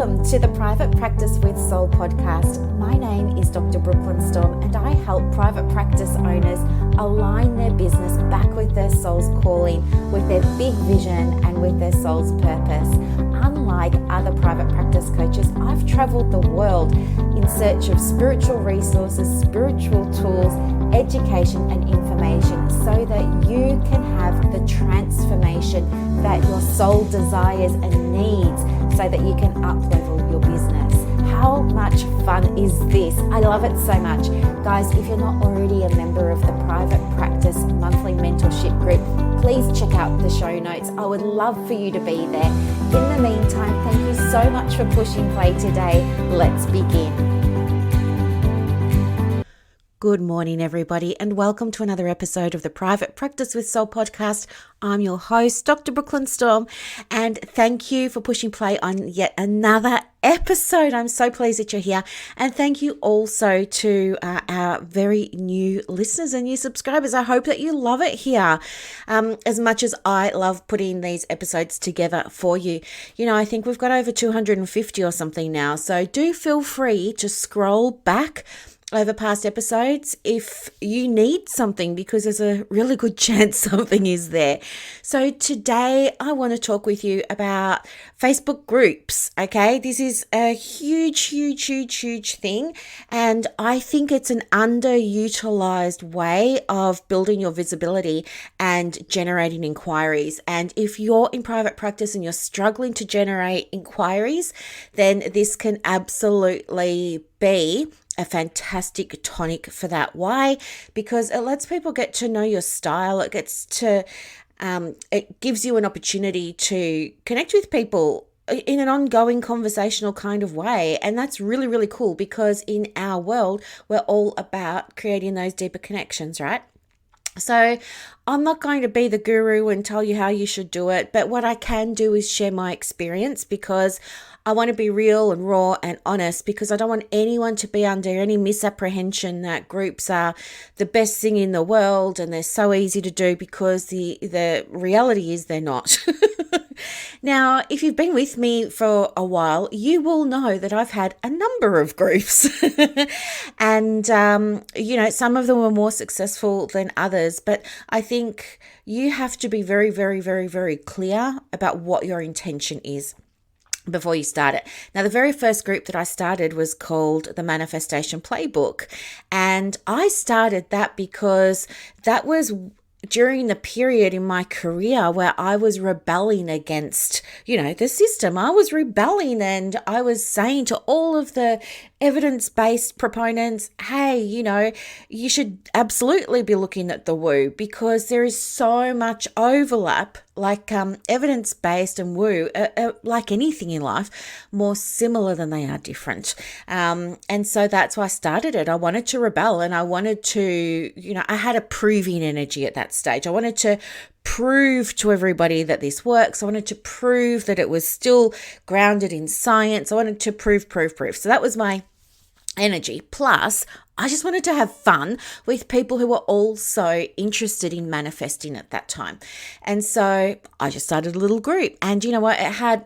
Welcome to the Private Practice with Soul podcast. My name is Dr. Brooklyn Storm, and I help private practice owners align their business back with their soul's calling, with their big vision and with their soul's purpose. Unlike other private practice coaches, I've traveled the world in search of spiritual resources, spiritual tools, education and information so that you can have the transformation that your soul desires and needs so that you can up-level your business. How much fun is this? I love it so much. Guys, if you're not already a member of the Private Practice Monthly Mentorship Group, please check out the show notes. I would love for you to be there. In the meantime, thank you so much for pushing play today. Let's begin. Good morning, everybody, and welcome to another episode of the Private Practice with Soul podcast. I'm your host, Dr. Brooklyn Storm, and thank you for pushing play on yet another episode. I'm so pleased that you're here, and thank you also to our very new listeners and new subscribers. I hope that you love it here as much as I love putting these episodes together for you. You know, I think we've got over 250 or something now, so do feel free to scroll back over past episodes if you need something, because there's a really good chance something is there. So today I want to talk with you about Facebook groups. Okay, this is a huge thing, and I think it's an underutilized way of building your visibility and generating inquiries. And if you're in private practice and you're struggling to generate inquiries, then this can absolutely be a fantastic tonic for that. Why? Because it lets people get to know your style. It gives you an opportunity to connect with people in an ongoing conversational kind of way. And that's really, really cool, because in our world, we're all about creating those deeper connections, right? So I'm not going to be the guru and tell you how you should do it, but what I can do is share my experience, because I want to be real and raw and honest, because I don't want anyone to be under any misapprehension that groups are the best thing in the world and they're so easy to do, because the reality is they're not. Now, if you've been with me for a while, you will know that I've had a number of groups and, some of them were more successful than others, but I think you have to be very, very, very, very clear about what your intention is before you start it. Now, the very first group that I started was called the Manifestation Playbook, and I started that because that was during the period in my career where I was rebelling against, the system. I was rebelling, and I was saying to all of the evidence-based proponents, hey, you should absolutely be looking at the woo, because there is so much overlap. Like evidence-based and woo, like anything in life, more similar than they are different. And so that's why I started it. I wanted to rebel, and I wanted to, I had a proving energy at that stage. I wanted to prove to everybody that this works. I wanted to prove that it was still grounded in science. I wanted to prove. So that was my energy. Plus, I just wanted to have fun with people who were also interested in manifesting at that time. And so I just started a little group. And you know what? It had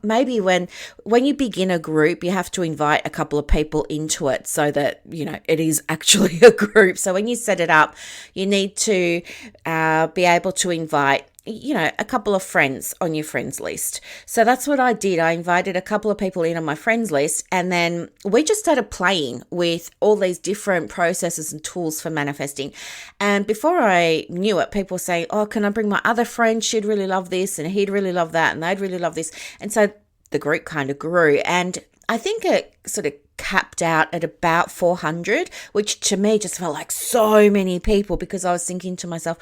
maybe when you begin a group, you have to invite a couple of people into it so that, it is actually a group. So when you set it up, you need to be able to invite a couple of friends on your friends list. So that's what I did. I invited a couple of people in on my friends list, and then we just started playing with all these different processes and tools for manifesting. And before I knew it, people were saying, oh, can I bring my other friend? She'd really love this, and he'd really love that, and they'd really love this. And so the group kind of grew, and I think it sort of capped out at about 400, which to me just felt like so many people, because I was thinking to myself,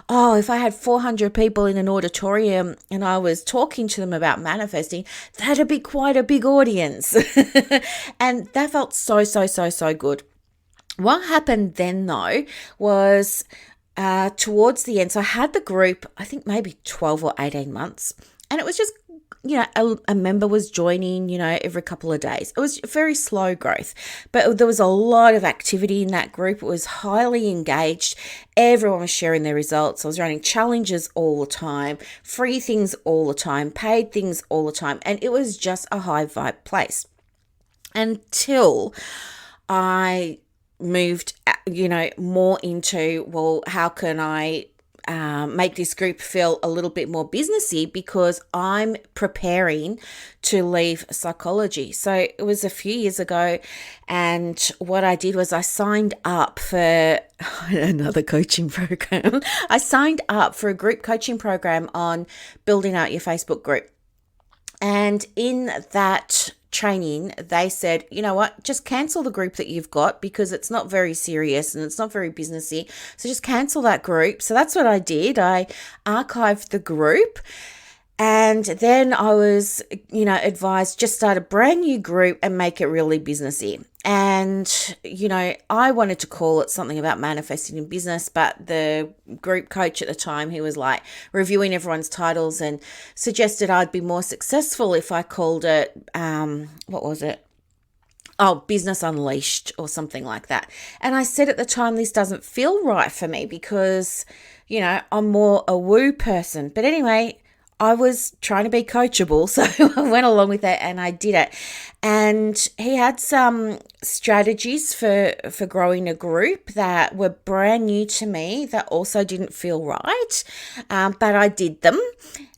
oh, if I had 400 people in an auditorium and I was talking to them about manifesting, that'd be quite a big audience. And that felt so good. What happened then, though, was towards the end, so I had the group, I think maybe 12 or 18 months. And it was just a member was joining, every couple of days. It was very slow growth, but there was a lot of activity in that group. It was highly engaged. Everyone was sharing their results. I was running challenges all the time, free things all the time, paid things all the time. And it was just a high vibe place until I moved, more into, well, how can I make this group feel a little bit more businessy, because I'm preparing to leave psychology. So it was a few years ago, and what I did was I signed up for another coaching program. I signed up for a group coaching program on building out your Facebook group. And in that training, they said, you know what, just cancel the group that you've got because it's not very serious and it's not very businessy. So just cancel that group. So that's what I did. I archived the group. And then I was, advised, just start a brand new group and make it really businessy. And, I wanted to call it something about manifesting in business, but the group coach at the time, he was like reviewing everyone's titles and suggested I'd be more successful if I called it, what was it? Oh, Business Unleashed or something like that. And I said at the time, this doesn't feel right for me because, I'm more a woo person. But anyway, I was trying to be coachable, so I went along with it and I did it. And he had some strategies for growing a group that were brand new to me that also didn't feel right, but I did them.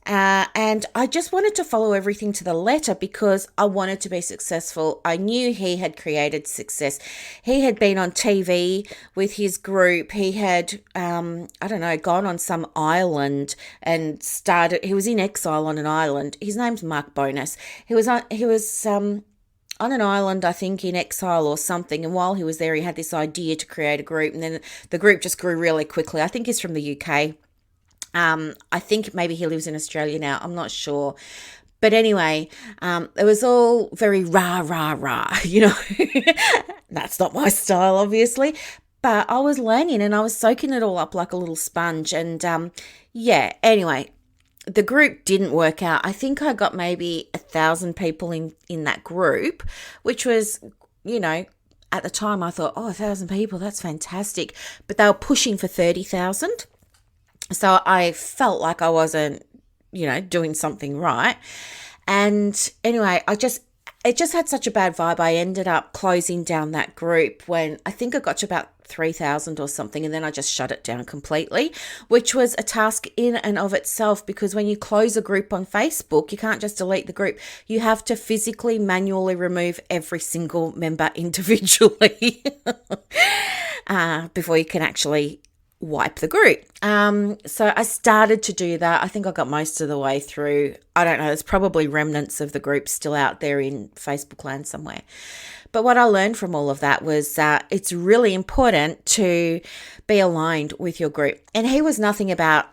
And I just wanted to follow everything to the letter because I wanted to be successful. I knew he had created success. He had been on TV with his group. He had, gone on some island and he was in exile on an island. His name's Mark Bonus. He was on an island, I think, in exile or something. And while he was there, he had this idea to create a group. And then the group just grew really quickly. I think he's from the UK. I think maybe he lives in Australia now. I'm not sure. But anyway, it was all very rah, rah, rah, That's not my style, obviously. But I was learning and I was soaking it all up like a little sponge. And anyway, the group didn't work out. I think I got maybe 1,000 people in that group, which was, at the time I thought, 1,000 people, that's fantastic. But they were pushing for 30,000. So I felt like I wasn't, doing something right. And anyway, it just had such a bad vibe. I ended up closing down that group when I think I got to about 3,000 or something. And then I just shut it down completely, which was a task in and of itself, because when you close a group on Facebook, you can't just delete the group. You have to physically, manually remove every single member individually before you can actually wipe the group. So I started to do that. I think I got most of the way through. I don't know. There's probably remnants of the group still out there in Facebook land somewhere. But what I learned from all of that was it's really important to be aligned with your group. And he was nothing about,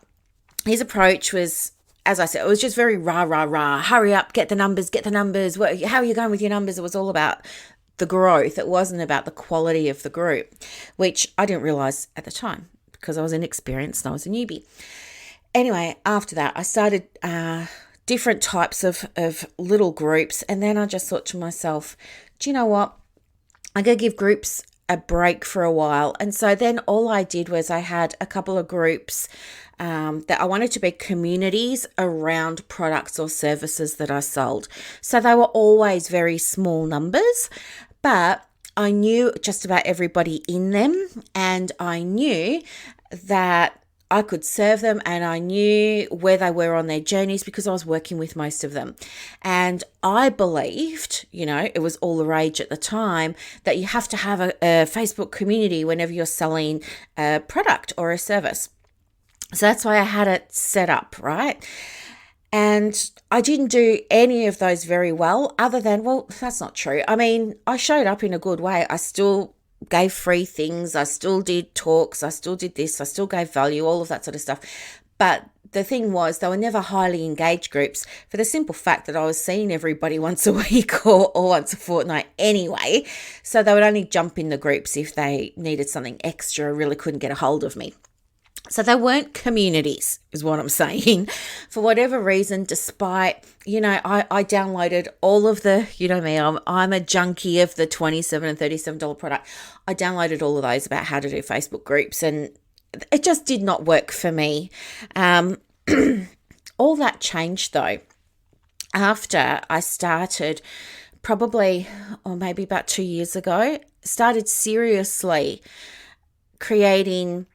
his approach was, as I said, it was just very rah, rah, rah. Hurry up, get the numbers. How are you going with your numbers? It was all about the growth. It wasn't about the quality of the group, which I didn't realize at the time, because I was inexperienced and I was a newbie. Anyway, after that, I started different types of little groups. And then I just thought to myself, do you know what? I'm going to give groups a break for a while. And so then all I did was I had a couple of groups that I wanted to be communities around products or services that I sold. So they were always very small numbers, but I knew just about everybody in them, and I knew that I could serve them, and I knew where they were on their journeys because I was working with most of them. And I believed, it was all the rage at the time, that you have to have a Facebook community whenever you're selling a product or a service. So that's why I had it set up, right? And I didn't do any of those very well, other than, well, that's not true. I mean, I showed up in a good way. I still gave free things. I still did talks. I still did this. I still gave value, all of that sort of stuff. But the thing was, they were never highly engaged groups, for the simple fact that I was seeing everybody once a week or once a fortnight anyway. So they would only jump in the groups if they needed something extra, really couldn't get a hold of me. So they weren't communities, is what I'm saying. For whatever reason, despite, I downloaded all of the, me, I'm a junkie of the $27 and $37 product. I downloaded all of those about how to do Facebook groups, and it just did not work for me. All that changed though after I started, probably, or maybe about 2 years ago, started seriously creating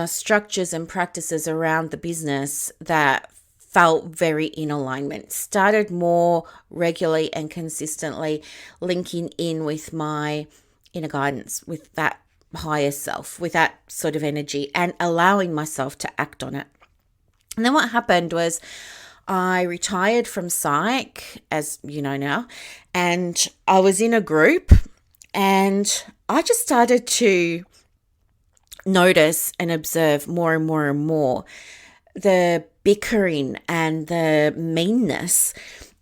structures and practices around the business that felt very in alignment. Started more regularly and consistently linking in with my inner guidance, with that higher self, with that sort of energy, and allowing myself to act on it. And then what happened was I retired from psych, as you know now, and I was in a group, and I just started to notice and observe more and more and more the bickering and the meanness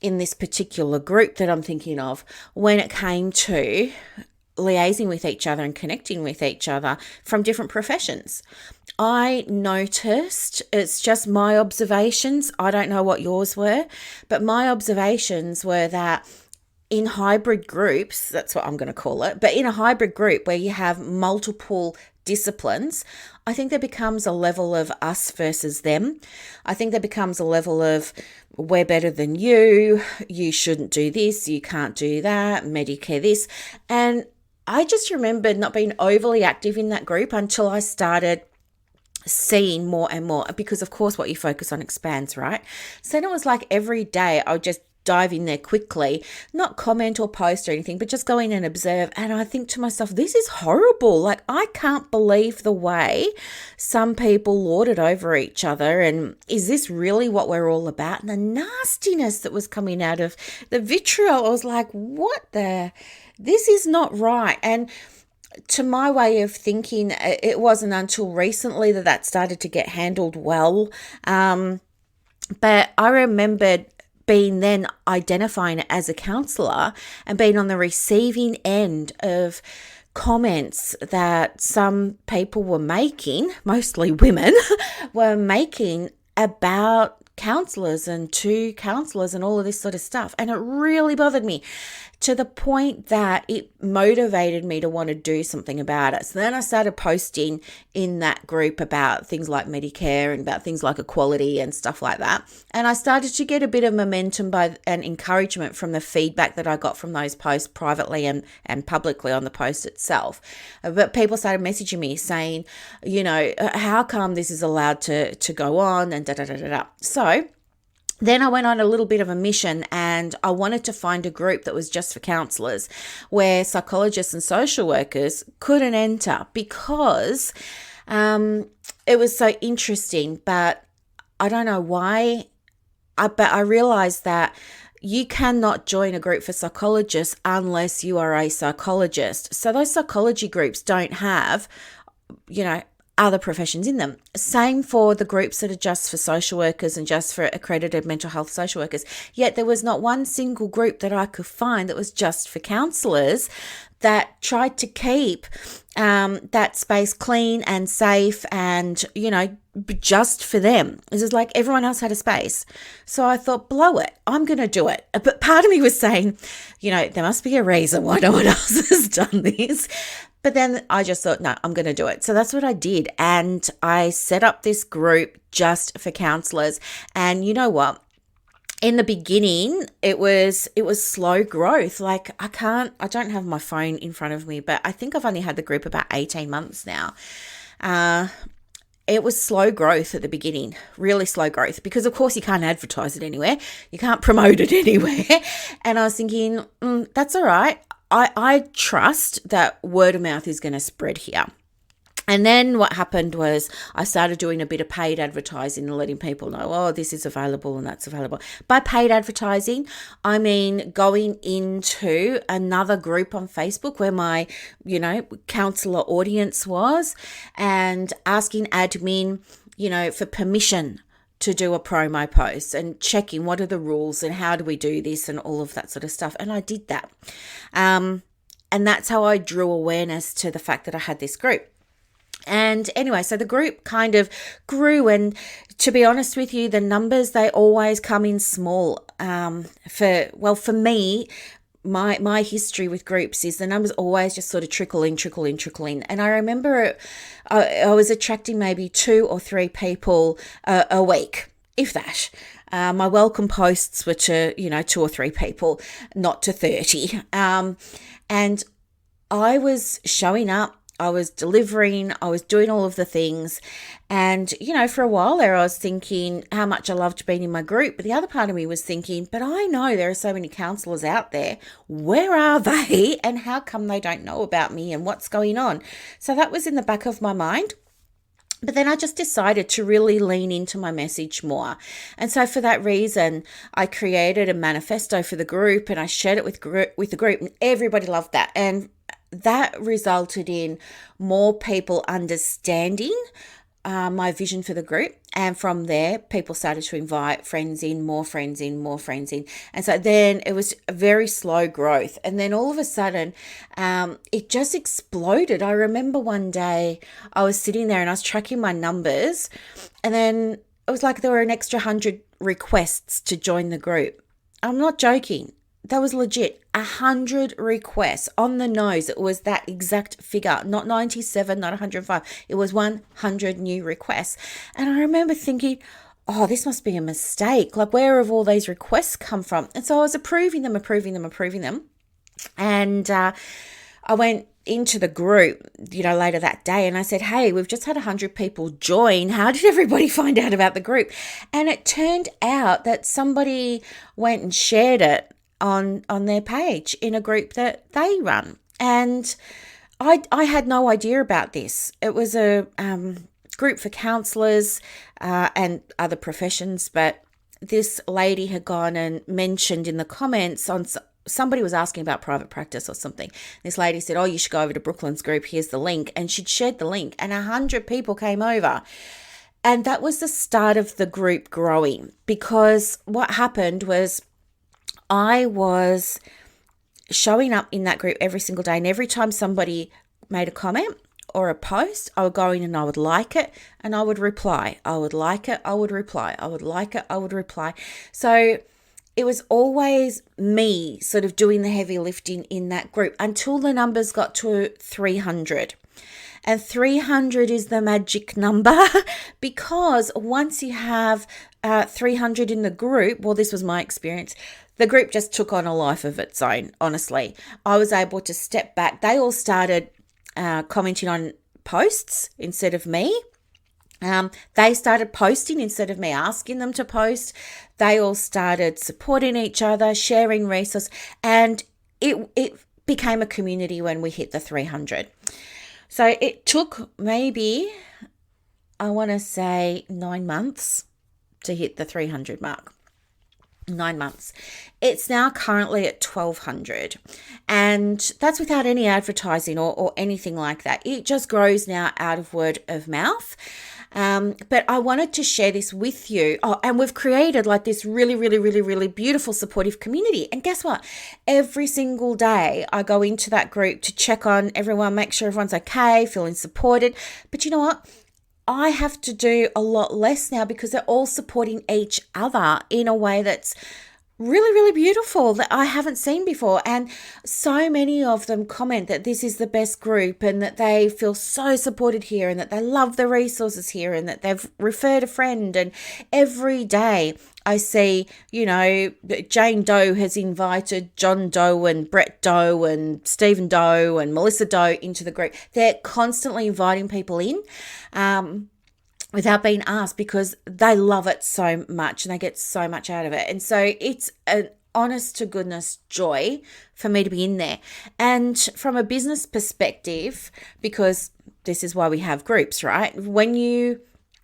in this particular group that I'm thinking of when it came to liaising with each other and connecting with each other from different professions. I noticed, it's just my observations, I don't know what yours were, but my observations were that in hybrid groups, that's what I'm going to call it, but in a hybrid group where you have multiple disciplines, I think there becomes a level of us versus them. I think there becomes a level of we're better than you shouldn't do this, you can't do that, Medicare this. And I just remembered not being overly active in that group until I started seeing more and more, because of course what you focus on expands, right? So then it was like every day I would just dive in there quickly, not comment or post or anything, but just go in and observe. And I think to myself, this is horrible. Like, I can't believe the way some people lord it over each other. And is this really what we're all about? And the nastiness that was coming out of the vitriol, I was like, this is not right. And to my way of thinking, it wasn't until recently that started to get handled well. But I remembered being then identifying it as a counselor and being on the receiving end of comments that some people were making, mostly women, were making about counselors and to counselors and all of this sort of stuff. And it really bothered me to the point that it motivated me to want to do something about it. So then I started posting in that group about things like Medicare and about things like equality and stuff like that. And I started to get a bit of momentum and encouragement from the feedback that I got from those posts privately and publicly on the post itself. But people started messaging me saying, how come this is allowed to go on and da-da-da-da-da. So then I went on a little bit of a mission, and I wanted to find a group that was just for counselors, where psychologists and social workers couldn't enter, because it was so interesting. But I don't know why, but I realized that you cannot join a group for psychologists unless you are a psychologist. So those psychology groups don't have, other professions in them. Same for the groups that are just for social workers and just for accredited mental health social workers. Yet there was not one single group that I could find that was just for counsellors that tried to keep that space clean and safe and, just for them. This is like everyone else had a space. So I thought, blow it, I'm going to do it. But part of me was saying, there must be a reason why no one else has done this. But then I just thought, no, I'm going to do it. So that's what I did. And I set up this group just for counselors. And you know what? In the beginning, it was slow growth. Like I don't have my phone in front of me, but I think I've only had the group about 18 months now. It was slow growth at the beginning, really slow growth, because of course you can't advertise it anywhere. You can't promote it anywhere. And I was thinking, that's all right. I trust that word of mouth is going to spread here. And then what happened was I started doing a bit of paid advertising and letting people know, this is available and that's available. By paid advertising, I mean going into another group on Facebook where my, counselor audience was, and asking admin, for permission to do a promo post and checking what are the rules and how do we do this and all of that sort of stuff. And I did that. And that's how I drew awareness to the fact that I had this group. And anyway, so the group kind of grew, and to be honest with you, the numbers, they always come in small. For me, my history with groups is the numbers always just sort of trickle in. And I remember I was attracting maybe 2 or 3 people a week, if that. My welcome posts were to, 2 or 3 people, not to 30. And I was showing up, I was delivering, I was doing all of the things. And, for a while there, I was thinking how much I loved being in my group. But the other part of me was thinking, but I know there are so many counselors out there. Where are they? And how come they don't know about me and what's going on? So that was in the back of my mind. But then I just decided to really lean into my message more. And so for that reason, I created a manifesto for the group and I shared it with the group, and everybody loved that. And that resulted in more people understanding my vision for the group. And from there, people started to invite friends in, more friends in. And so then it was a very slow growth. And then all of a sudden, it just exploded. I remember one day I was sitting there and I was tracking my numbers. And then it was like there were an extra 100 requests to join the group. I'm not joking. That was legit. 100 requests on the nose. It was that exact figure, not 97, not 105. It was 100 new requests. And I remember thinking, oh, this must be a mistake. Like, where have all these requests come from? And so I was approving them. And I went into the group, later that day, and I said, hey, we've just had 100 people join. How did everybody find out about the group? And it turned out that somebody went and shared it on their page in a group that they run. And I had no idea about this. It was a group for counsellors and other professions, but this lady had gone and mentioned in the comments on somebody was asking about private practice or something. This lady said, oh, you should go over to Brooklyn's group. Here's the link. And she'd shared the link and 100 people came over. And that was the start of the group growing, because what happened was I was showing up in that group every single day, and every time somebody made a comment or a post, I would go in and I would like it and I would reply. I would like it, I would reply. I would like it, I would reply. So it was always me sort of doing the heavy lifting in that group until the numbers got to 300. And 300 is the magic number because once you have 300 in the group, well, this was my experience, the group just took on a life of its own, honestly. I was able to step back. They all started commenting on posts instead of me. They started posting instead of me asking them to post. They all started supporting each other, sharing resources, and it became a community when we hit the 300. So it took maybe, I want to say 9 months to hit the 300 mark. 9 months. It's now currently at 1,200, and that's without any advertising or anything like that. It just grows now out of word of mouth. But I wanted to share this with you. Oh, and we've created like this really, really, really, really beautiful supportive community. And guess what? Every single day I go into that group to check on everyone, make sure everyone's okay, feeling supported. But you know what? I have to do a lot less now because they're all supporting each other in a way that's really, really beautiful that I haven't seen before. And so many of them comment that this is the best group and that they feel so supported here and that they love the resources here and that they've referred a friend. And every day I see, Jane Doe has invited John Doe and Brett Doe and Stephen Doe and Melissa Doe into the group. They're constantly inviting people in. Without being asked because they love it so much and they get so much out of it. And so it's an honest to goodness joy for me to be in there. And from a business perspective, because this is why we have groups, right? When you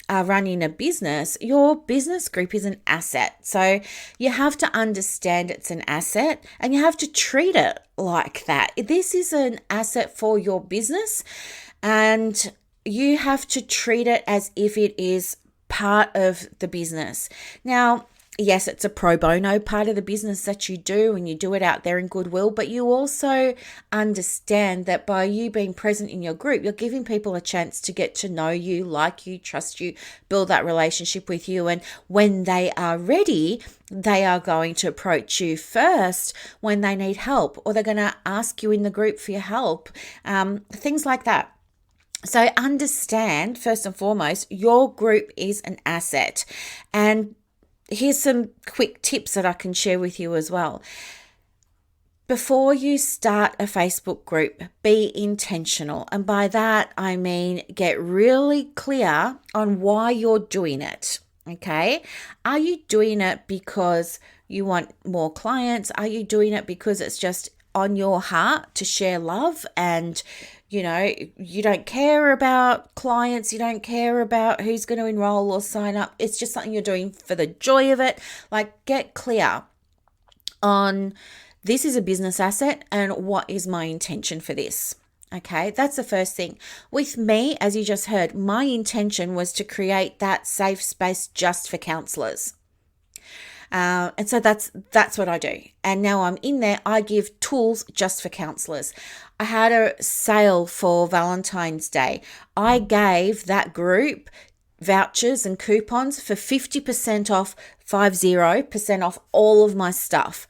are running a business, your business group is an asset. So you have to understand it's an asset and you have to treat it like that. This is an asset for your business, and you have to treat it as if it is part of the business. Now, yes, it's a pro bono part of the business that you do, and you do it out there in goodwill, but you also understand that by you being present in your group, you're giving people a chance to get to know you, like you, trust you, build that relationship with you. And when they are ready, they are going to approach you first when they need help, or they're going to ask you in the group for your help, things like that. So understand, first and foremost, your group is an asset. And here's some quick tips that I can share with you as well. Before you start a Facebook group, be intentional. And by that, I mean get really clear on why you're doing it. Okay? Are you doing it because you want more clients? Are you doing it because it's just on your heart to share love, and you don't care about clients, you don't care about who's going to enroll or sign up? It's just something you're doing for the joy of it. Like, get clear on, this is a business asset and what is my intention for this. Okay, that's the first thing. With me, as you just heard, my intention was to create that safe space just for counselors. And so that's what I do. And now I'm in there, I give tools just for counselors. I had a sale for Valentine's Day. I gave that group vouchers and coupons for 50% off, 50% off all of my stuff.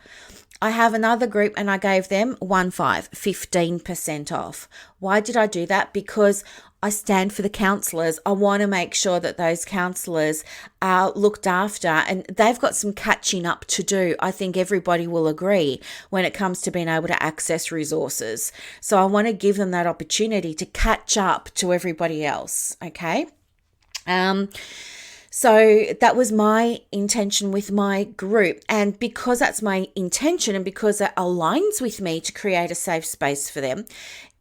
I have another group and I gave them 15% off. Why did I do that? Because I stand for the counsellors. I want to make sure that those counsellors are looked after, and they've got some catching up to do. I think everybody will agree when it comes to being able to access resources. So I want to give them that opportunity to catch up to everybody else. Okay. So that was my intention with my group. And because that's my intention, and because it aligns with me to create a safe space for them,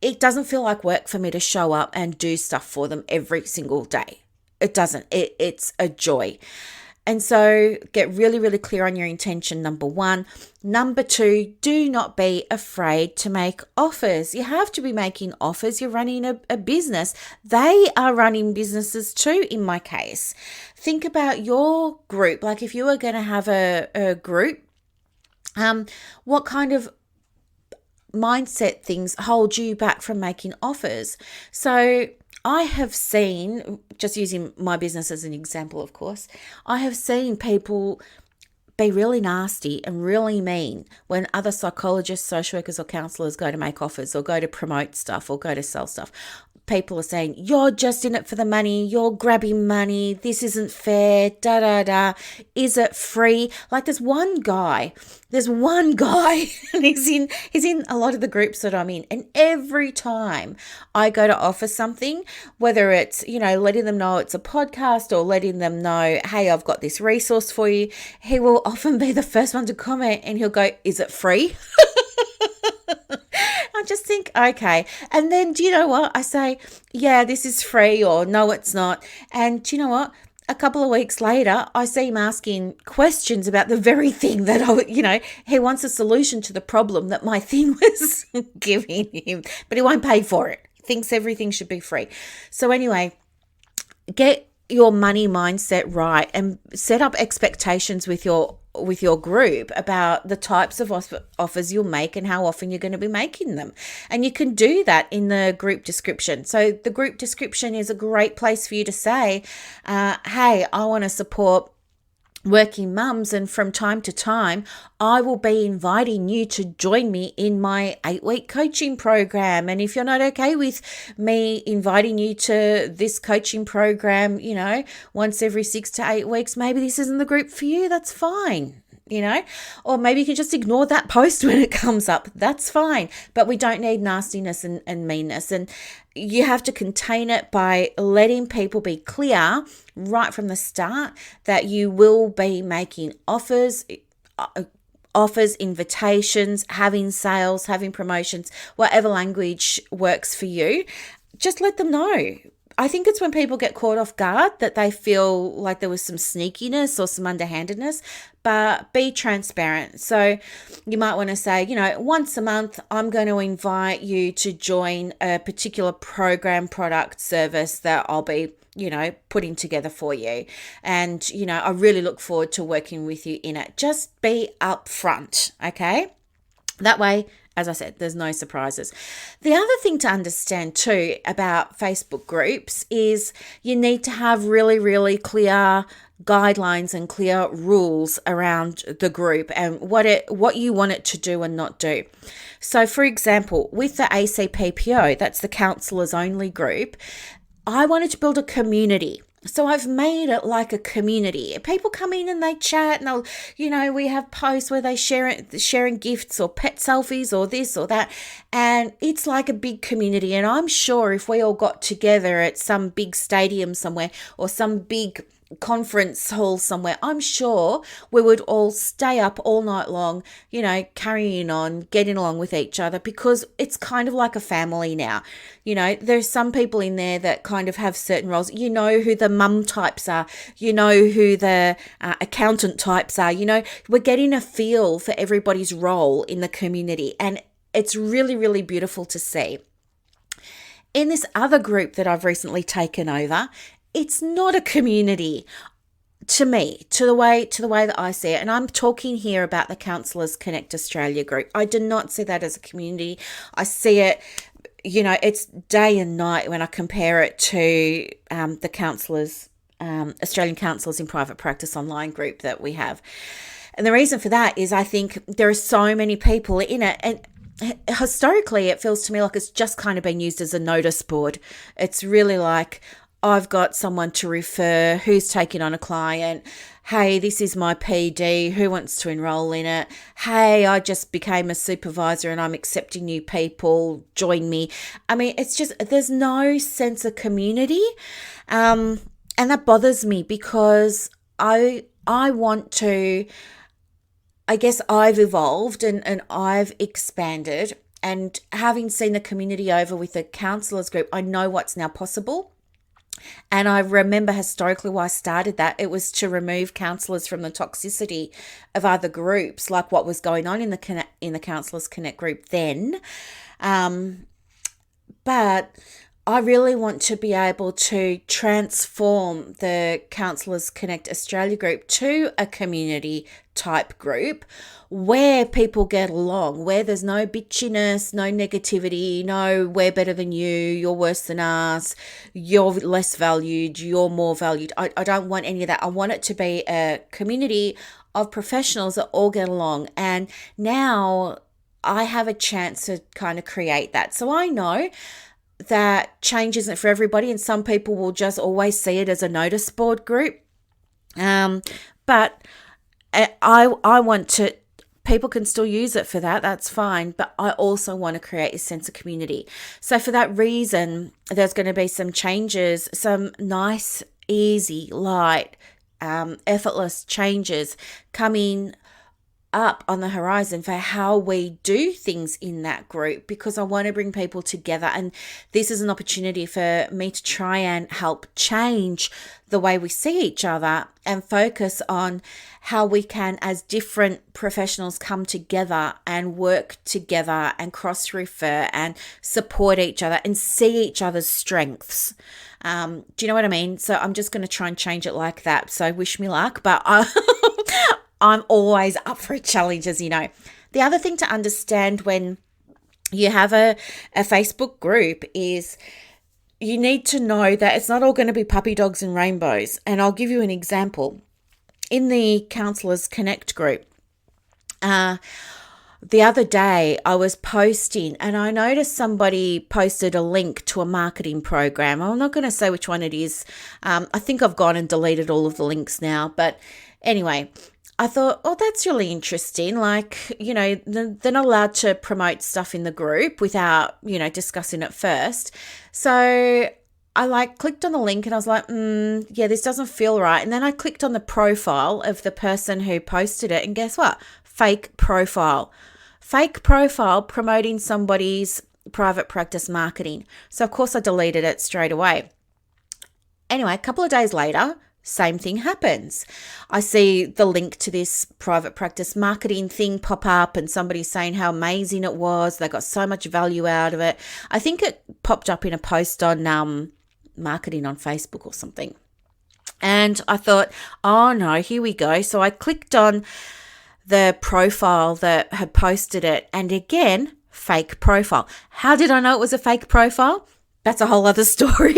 it doesn't feel like work for me to show up and do stuff for them every single day. It doesn't. It's a joy. And so get really, really clear on your intention, number one. Number two, do not be afraid to make offers. You have to be making offers. You're running a business. They are running businesses too, in my case. Think about your group. Like, if you were going to have a group, what kind of mindset things hold you back from making offers? So I have seen, just using my business as an example, of course, I have seen people be really nasty and really mean when other psychologists, social workers, or counselors go to make offers or go to promote stuff or go to sell stuff. People are saying, you're just in it for the money, you're grabbing money, this isn't fair, da da da, is it free? Like, there's one guy, and he's in a lot of the groups that I'm in, and every time I go to offer something, whether it's, letting them know it's a podcast or letting them know, hey, I've got this resource for you, he will often be the first one to comment, and he'll go, is it free? I just think, okay. And then, do you know what? I say, yeah, this is free, or no, it's not. And do you know what? A couple of weeks later, I see him asking questions about the very thing that he wants a solution to the problem that my thing was giving him, but he won't pay for it. He thinks everything should be free. So anyway, get your money mindset right and set up expectations with your group about the types of offers you'll make and how often you're going to be making them. And you can do that in the group description. So the group description is a great place for you to say, hey, I want to support working mums, and from time to time I will be inviting you to join me in my 8-week coaching program. And if you're not okay with me inviting you to this coaching program, once every 6 to 8 weeks, maybe this isn't the group for you. That's fine. Or maybe you can just ignore that post when it comes up. That's fine. But we don't need nastiness and meanness. And you have to contain it by letting people be clear right from the start that you will be making offers, invitations, having sales, having promotions, whatever language works for you. Just let them know. I think it's when people get caught off guard that they feel like there was some sneakiness or some underhandedness, but be transparent. So you might want to say, once a month, I'm going to invite you to join a particular program, product, service that I'll be putting together for you. And, I really look forward to working with you in it. Just be upfront, okay? That way, as I said, there's no surprises. The other thing to understand too about Facebook groups is you need to have really, really clear guidelines and clear rules around the group and what you want it to do and not do. So, for example, with the ACPPO, that's the Counselors Only group, I wanted to build a community. So I've made it like a community. People come in and they chat and we have posts where they sharing gifts or pet selfies or this or that. And it's like a big community. And I'm sure if we all got together at some big stadium somewhere or some big conference hall somewhere, I'm sure we would all stay up all night long, carrying on, getting along with each other, because it's kind of like a family now. There's some people in there that kind of have certain roles. You know who the mum types are, who the accountant types are. We're getting a feel for everybody's role in the community, and it's really, really beautiful to see. In this other group that I've recently taken over, it's not a community to me, to the way that I see it. And I'm talking here about the Counsellors Connect Australia group. I do not see that as a community. I see it, it's day and night when I compare it to the Counsellors, Australian Counsellors in Private Practice online group that we have. And the reason for that is I think there are so many people in it, and historically it feels to me like it's just kind of been used as a notice board. It's really like, I've got someone to refer, who's taking on a client. Hey, this is my PD, who wants to enroll in it? Hey, I just became a supervisor and I'm accepting new people, join me. I mean, it's just, there's no sense of community. And that bothers me because I want to, I guess I've evolved and I've expanded, and having seen the community over with the counsellors group, I know what's now possible. And I remember historically why I started that. It was to remove counsellors from the toxicity of other groups, like what was going on in the Counsellors Connect group then. But I really want to be able to transform the Counsellors Connect Australia group to a community type group where people get along, where there's no bitchiness, no negativity, no we're better than you, you're worse than us, you're less valued, you're more valued. I don't want any of that. I want it to be a community of professionals that all get along. And now I have a chance to kind of create that. So I know that change isn't for everybody, and some people will just always see it as a notice board group. But I want to, people can still use it for that, that's fine, but I also want to create a sense of community. So for that reason, there's going to be some changes, some nice, easy, light, effortless changes coming up on the horizon for how we do things in that group, because I want to bring people together, and this is an opportunity for me to try and help change the way we see each other and focus on how we can, as different professionals, come together and work together and cross-refer and support each other and see each other's strengths. Do you know what I mean? So I'm just going to try and change it like that. So wish me luck, but I'm always up for a challenge, as you know. The other thing to understand when you have a Facebook group is you need to know that it's not all going to be puppy dogs and rainbows. And I'll give you an example. In the Counsellors Connect group, the other day I was posting and I noticed somebody posted a link to a marketing program. I'm not going to say which one it is. I think I've gone and deleted all of the links now. But anyway, I thought, oh, that's really interesting. Like, they're not allowed to promote stuff in the group without, discussing it first. So I clicked on the link and I was like, yeah, this doesn't feel right. And then I clicked on the profile of the person who posted it, and guess what? Fake profile promoting somebody's private practice marketing. So of course I deleted it straight away. Anyway, a couple of days later, same thing happens. I see the link to this private practice marketing thing pop up and somebody saying how amazing it was. They got so much value out of it. I think it popped up in a post on marketing on Facebook or something. And I thought, oh no, here we go. So I clicked on the profile that had posted it, and again, fake profile. How did I know it was a fake profile? That's a whole other story.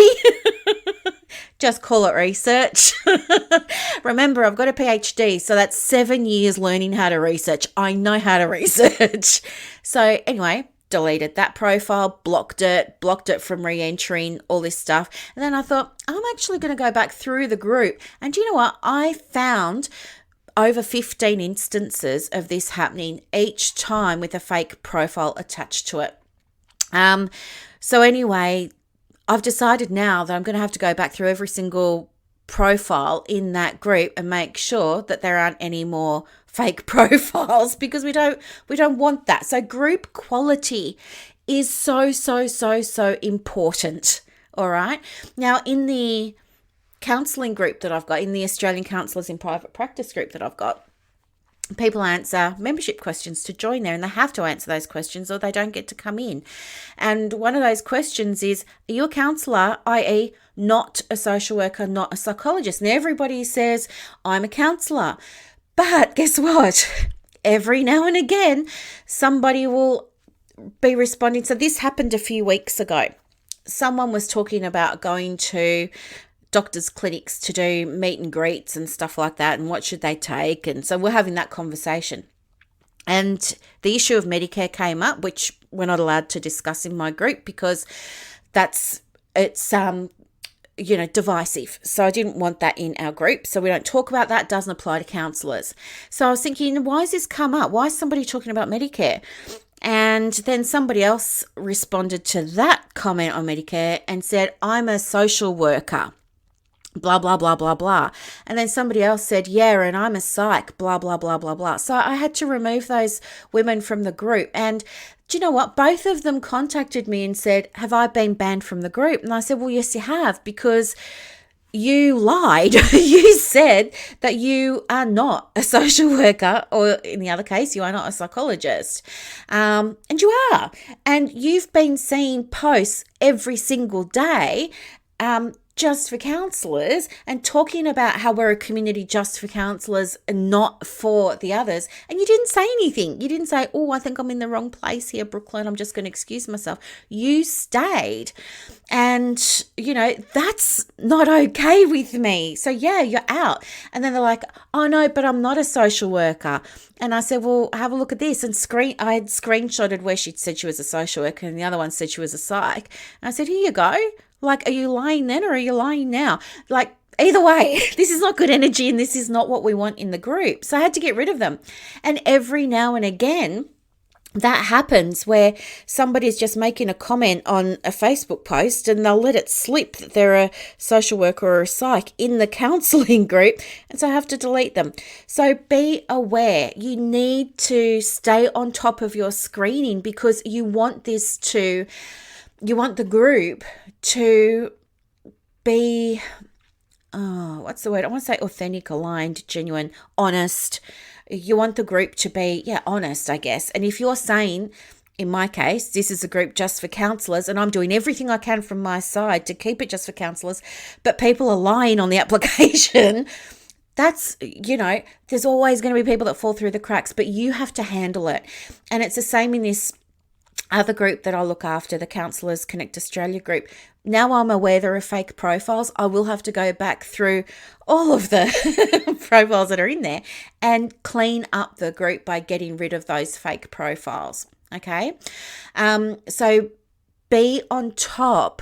Just call it research. Remember, I've got a PhD, so that's 7 years learning how to research. I know how to research. So anyway, deleted that profile, blocked it from re-entering, all this stuff. And then I thought, I'm actually going to go back through the group. And do you know what? I found over 15 instances of this happening, each time with a fake profile attached to it. So anyway, I've decided now that I'm going to have to go back through every single profile in that group and make sure that there aren't any more fake profiles, because we don't want that. So group quality is so important. All right. Now, in the counseling group that I've got, in the Australian Counsellors in Private Practice group that I've got, people answer membership questions to join there, and they have to answer those questions or they don't get to come in. And one of those questions is, are you a counsellor, i.e. not a social worker, not a psychologist? And everybody says, I'm a counsellor. But guess what? Every now and again, somebody will be responding. So this happened a few weeks ago. Someone was talking about going to doctors' clinics to do meet and greets and stuff like that, and what should they take. And so we're having that conversation. And the issue of Medicare came up, which we're not allowed to discuss in my group because it's divisive. So I didn't want that in our group. So we don't talk about that. It doesn't apply to counsellors. So I was thinking, why has this come up? Why is somebody talking about Medicare? And then somebody else responded to that comment on Medicare and said, I'm a social worker, blah, blah, blah, blah, blah. And then somebody else said, yeah, and I'm a psych, blah, blah, blah, blah, blah. So I had to remove those women from the group. And do you know what? Both of them contacted me and said, have I been banned from the group? And I said, well, yes, you have, because you lied. You said that you are not a social worker, or in the other case, you are not a psychologist. And you are. And you've been seeing posts every single day just for counsellors, and talking about how we're a community just for counsellors and not for the others. And you didn't say anything. You didn't say, oh, I think I'm in the wrong place here, Brooklyn. I'm just going to excuse myself. You stayed. And, that's not okay with me. So, yeah, you're out. And then they're like, oh, no, but I'm not a social worker. And I said, well, have a look at this. And I had screenshotted where she'd said she was a social worker and the other one said she was a psych. And I said, here you go. Like, are you lying then or are you lying now? Like, either way, this is not good energy and this is not what we want in the group. So I had to get rid of them. And every now and again, that happens where somebody's just making a comment on a Facebook post and they'll let it slip that they're a social worker or a psych in the counselling group. And so I have to delete them. So be aware. You need to stay on top of your screening, because you want the group to be, what's the word? I want to say authentic, aligned, genuine, honest. You want the group to be, honest, I guess. And if you're saying, in my case, this is a group just for counsellors and I'm doing everything I can from my side to keep it just for counsellors, but people are lying on the application, that's, there's always going to be people that fall through the cracks, but you have to handle it. And it's the same in this other group that I look after, the Counsellors Connect Australia group. Now I'm aware there are fake profiles. I will have to go back through all of the profiles that are in there and clean up the group by getting rid of those fake profiles. Okay. So be on top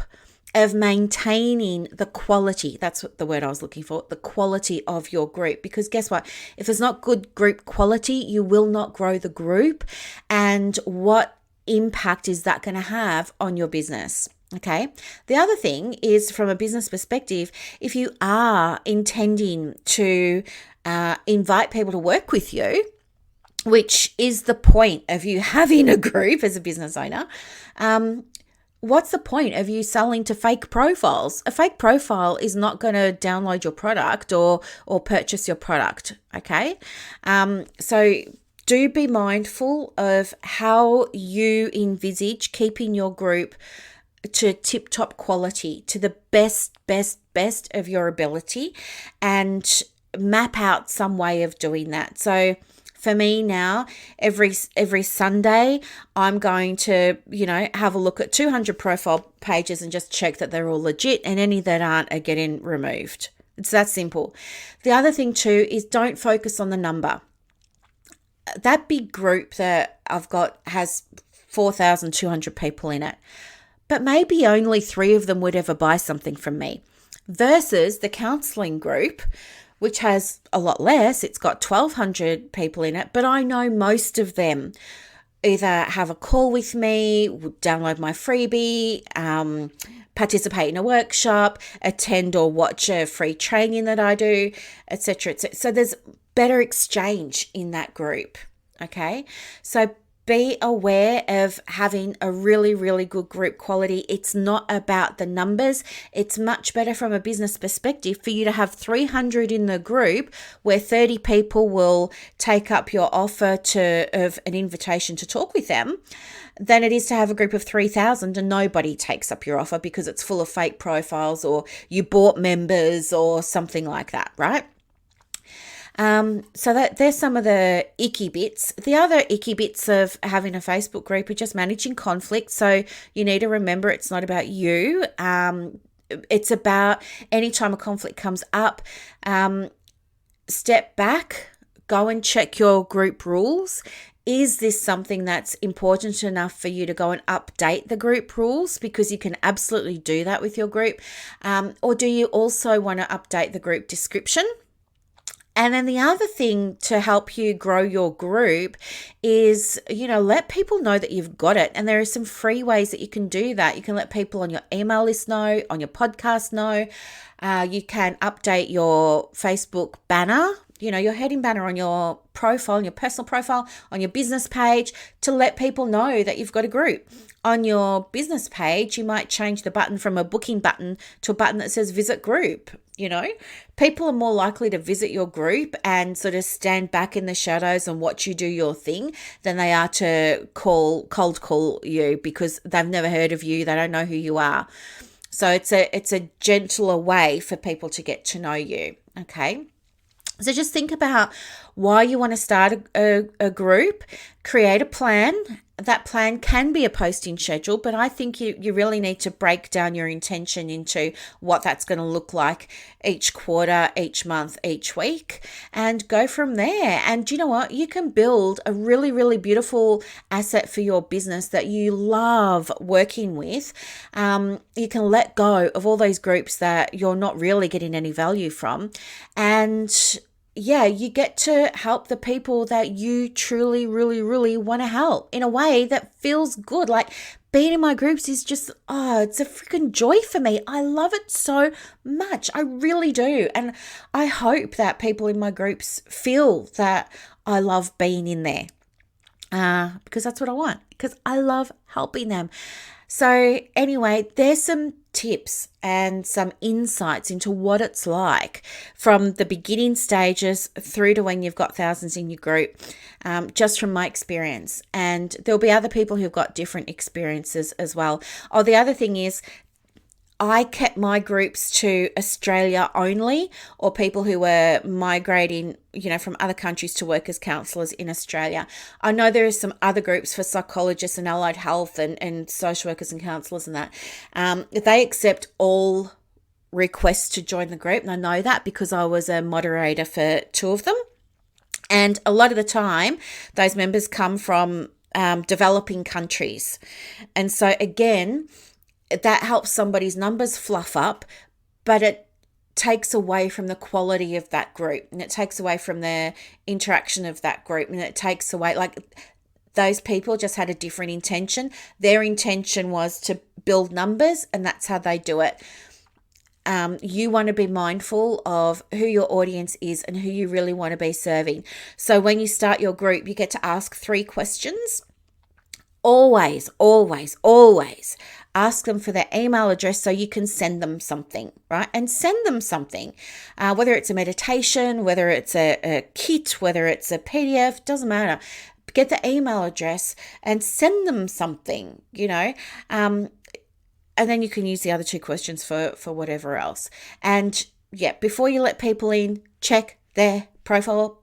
of maintaining the quality. That's what the word I was looking for, the quality of your group. Because guess what? If there's not good group quality, you will not grow the group. And what impact is that going to have on your business? Okay. The other thing is, from a business perspective, if you are intending to invite people to work with you, which is the point of you having a group as a business owner, what's the point of you selling to fake profiles? A fake profile is not going to download your product or purchase your product. Okay. So do be mindful of how you envisage keeping your group to tip-top quality, to the best of your ability, and map out some way of doing that. So for me now, every Sunday, I'm going to, have a look at 200 profile pages and just check that they're all legit, and any that aren't are getting removed. It's that simple. The other thing too is don't focus on the number. That big group that I've got has 4,200 people in it, but maybe only 3 of them would ever buy something from me, versus the counseling group, which has a lot less. It's got 1,200 people in it, but I know most of them either have a call with me, download my freebie, participate in a workshop, attend or watch a free training that I do, etc., etc. So there's better exchange in that group. Okay, so be aware of having a really, really good group quality. It's not about the numbers. It's much better from a business perspective for you to have 300 in the group where 30 people will take up your offer of an invitation to talk with them, than it is to have a group of 3,000 and nobody takes up your offer because it's full of fake profiles, or you bought members or something like that, right? So that there's some of the icky bits. The other icky bits of having a Facebook group are just managing conflict. So you need to remember it's not about you. It's about anytime a conflict comes up, step back, go and check your group rules. Is this something that's important enough for you to go and update the group rules? Because you can absolutely do that with your group. Or do you also want to update the group description? And then the other thing to help you grow your group is, let people know that you've got it. And there are some free ways that you can do that. You can let people on your email list know, on your podcast know. You can update your Facebook banner, your heading banner on your profile, on your personal profile, on your business page, to let people know that you've got a group. On your business page, you might change the button from a booking button to a button that says visit group. People are more likely to visit your group and sort of stand back in the shadows and watch you do your thing than they are to cold call you because they've never heard of you. They don't know who you are. So it's a gentler way for people to get to know you. Okay. So just think about why you want to start a group, create a plan. That plan can be a posting schedule, but I think you really need to break down your intention into what that's going to look like each quarter, each month, each week, and go from there. And you know what? You can build a really, really beautiful asset for your business that you love working with. You can let go of all those groups that you're not really getting any value from. And you get to help the people that you truly, really, really want to help in a way that feels good. Like being in my groups is just, it's a freaking joy for me. I love it so much. I really do. And I hope that people in my groups feel that I love being in there because that's what I want, because I love helping them. So anyway, there's some tips and some insights into what it's like from the beginning stages through to when you've got thousands in your group, just from my experience. And there'll be other people who've got different experiences as well. Oh, the other thing is, I kept my groups to Australia only, or people who were migrating, from other countries to work as counsellors in Australia. I know there are some other groups for psychologists and allied health and social workers and counsellors and that. They accept all requests to join the group. And I know that because I was a moderator for 2 of them. And a lot of the time, those members come from developing countries. And so again, that helps somebody's numbers fluff up, but it takes away from the quality of that group, and it takes away from the interaction of that group, and it takes away, like, those people just had a different intention. Their intention was to build numbers, and that's how they do it. You want to be mindful of who your audience is and who you really want to be serving. So when you start your group, you get to ask 3 questions. Always, always, always ask them for their email address so you can send them something, right? And send them something, whether it's a meditation, whether it's a kit, whether it's a PDF, doesn't matter. Get the email address and send them something, and then you can use the other 2 questions for whatever else. And yeah, before you let people in, check their profile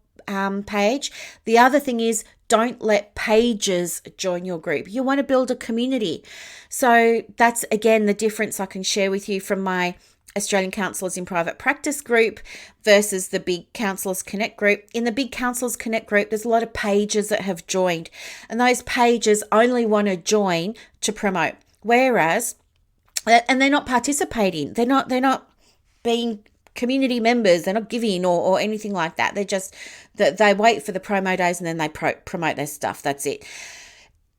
page. The other thing is, don't let pages join your group. You want to build a community. So that's, again, the difference I can share with you from my Australian Counsellors in Private Practice group versus the Big Counsellors Connect group. In the Big Counsellors Connect group, there's a lot of pages that have joined, and those pages only want to join to promote. Whereas, and they're not participating. They're not being community members. They're not giving or anything like that. They're just that they wait for the promo days and then they promote their stuff. That's it.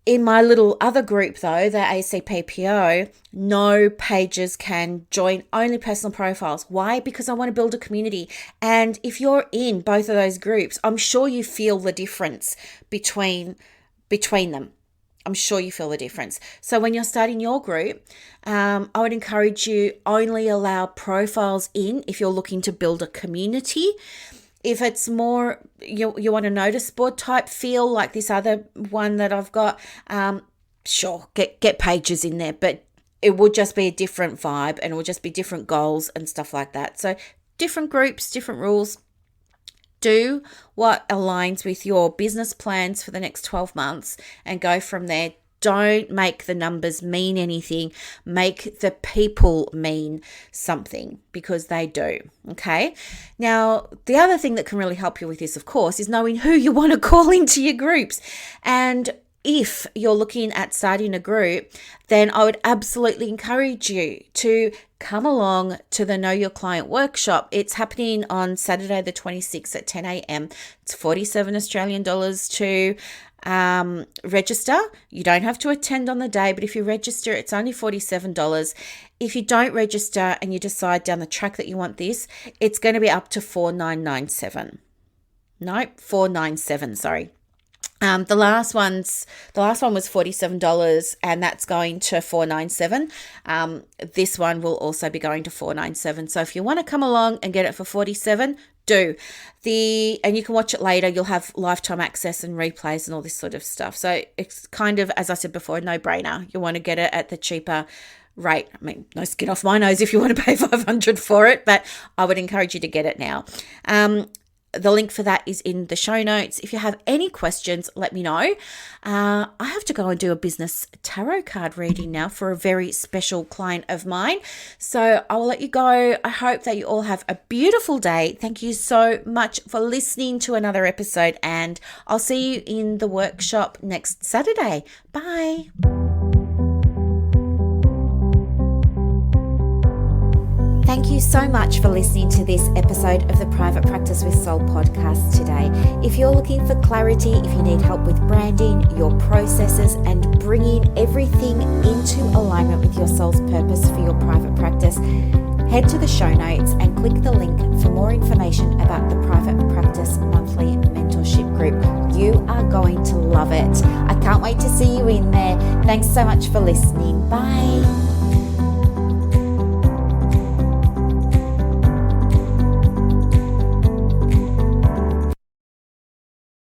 In my little other group, though, the ACPPO, no pages can join, only personal profiles. Why? Because I want to build a community. And if you're in both of those groups, I'm sure you feel the difference between them. I'm sure you feel the difference. So when you're starting your group, I would encourage you only allow profiles in if you're looking to build a community. If it's more, you want a notice board type feel like this other one that I've got, sure, get pages in there, but it will just be a different vibe and it will just be different goals and stuff like that. So different groups, different rules. Do what aligns with your business plans for the next 12 months and go from there. Don't make the numbers mean anything. Make the people mean something, because they do. Okay. Now, the other thing that can really help you with this, of course, is knowing who you want to call into your groups. And if you're looking at starting a group, then I would absolutely encourage you to come along to the Know Your Client workshop. It's happening on Saturday the 26th at 10 a.m. It's 47 Australian dollars to register. You don't have to attend on the day, but if you register, it's only $47. If you don't register and you decide down the track that you want this, it's going to be up to $4,997. No, $497, sorry. The last one was $47, and that's going to $497. This one will also be going to $497. So if you want to come along and get it for $47, do. And you can watch it later. You'll have lifetime access and replays and all this sort of stuff. So it's kind of, as I said before, a no-brainer. You want to get it at the cheaper rate. I mean, no skin off my nose if you want to pay $500 for it, but I would encourage you to get it now. The link for that is in the show notes. If you have any questions, let me know. I have to go and do a business tarot card reading now for a very special client of mine. So I will let you go. I hope that you all have a beautiful day. Thank you so much for listening to another episode, and I'll see you in the workshop next Saturday. Bye. Thank you so much for listening to this episode of the Private Practice with Soul podcast today. If you're looking for clarity, if you need help with branding, your processes, and bringing everything into alignment with your soul's purpose for your private practice, head to the show notes and click the link for more information about the Private Practice Monthly Mentorship Group. You are going to love it. I can't wait to see you in there. Thanks so much for listening. Bye.